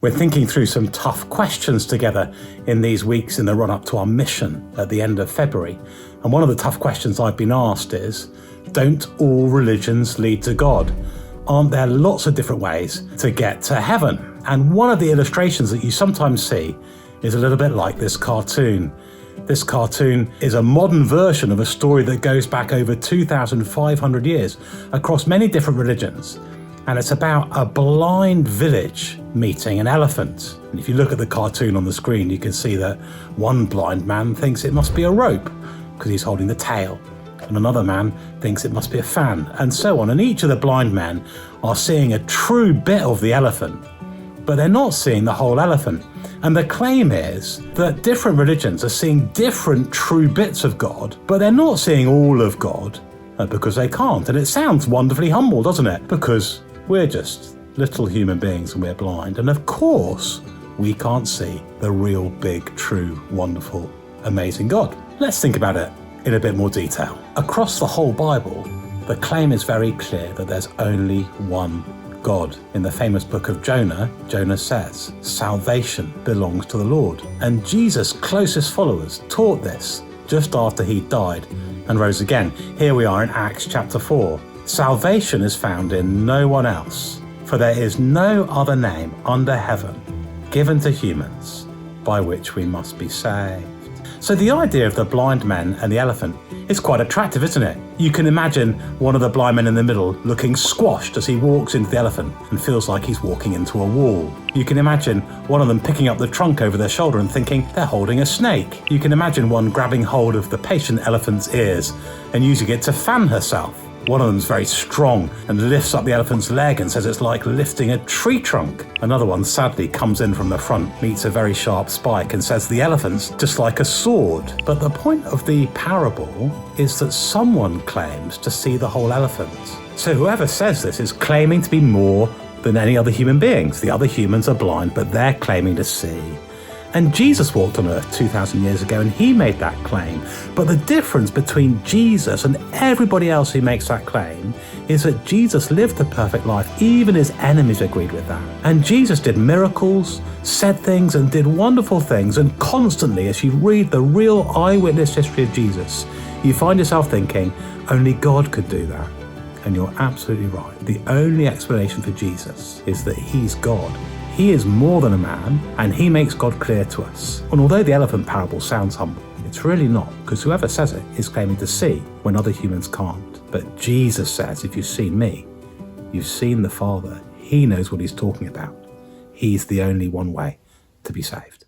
We're thinking through some tough questions together in these weeks in the run-up to our mission at the end of February. And one of the tough questions I've been asked is, don't all religions lead to God? Aren't there lots of different ways to get to heaven? And one of the illustrations that you sometimes see is a little bit like this cartoon. This cartoon is a modern version of a story that goes back over 2,500 years across many different religions. And it's about a blind village meeting an elephant. And if you look at the cartoon on the screen, you can see that one blind man thinks it must be a rope because he's holding the tail. And another man thinks it must be a fan, and so on. And each of the blind men are seeing a true bit of the elephant, but they're not seeing the whole elephant. And the claim is that different religions are seeing different true bits of God, but they're not seeing all of God because they can't. And it sounds wonderfully humble, doesn't it? Because we're just little human beings and we're blind. And of course, we can't see the real big, true, wonderful, amazing God. Let's think about it in a bit more detail. Across the whole Bible, the claim is very clear that there's only one God. In the famous book of Jonah, Jonah says, salvation belongs to the Lord. And Jesus' closest followers taught this just after he died and rose again. Here we are in Acts chapter 4. Salvation is found in no one else, for there is no other name under heaven given to humans by which we must be saved. So the idea of the blind men and the elephant is quite attractive, isn't it? You can imagine one of the blind men in the middle looking squashed as he walks into the elephant and feels like he's walking into a wall. You can imagine one of them picking up the trunk over their shoulder and thinking they're holding a snake. You can imagine one grabbing hold of the patient elephant's ears and using it to fan herself. One of them's very strong and lifts up the elephant's leg and says it's like lifting a tree trunk. Another one sadly comes in from the front, meets a very sharp spike and says the elephant's just like a sword. But the point of the parable is that someone claims to see the whole elephant. So whoever says this is claiming to be more than any other human beings. The other humans are blind, but they're claiming to see. And Jesus walked on earth 2,000 years ago and he made that claim. But the difference between Jesus and everybody else who makes that claim is that Jesus lived a perfect life. Even his enemies agreed with that. And Jesus did miracles, said things and did wonderful things. And constantly, as you read the real eyewitness history of Jesus, you find yourself thinking, only God could do that. And you're absolutely right. The only explanation for Jesus is that he's God. He is more than a man, and he makes God clear to us. And although the elephant parable sounds humble, it's really not, because whoever says it is claiming to see when other humans can't. But Jesus says, if you've seen me, you've seen the Father. He knows what he's talking about. He's the only one way to be saved.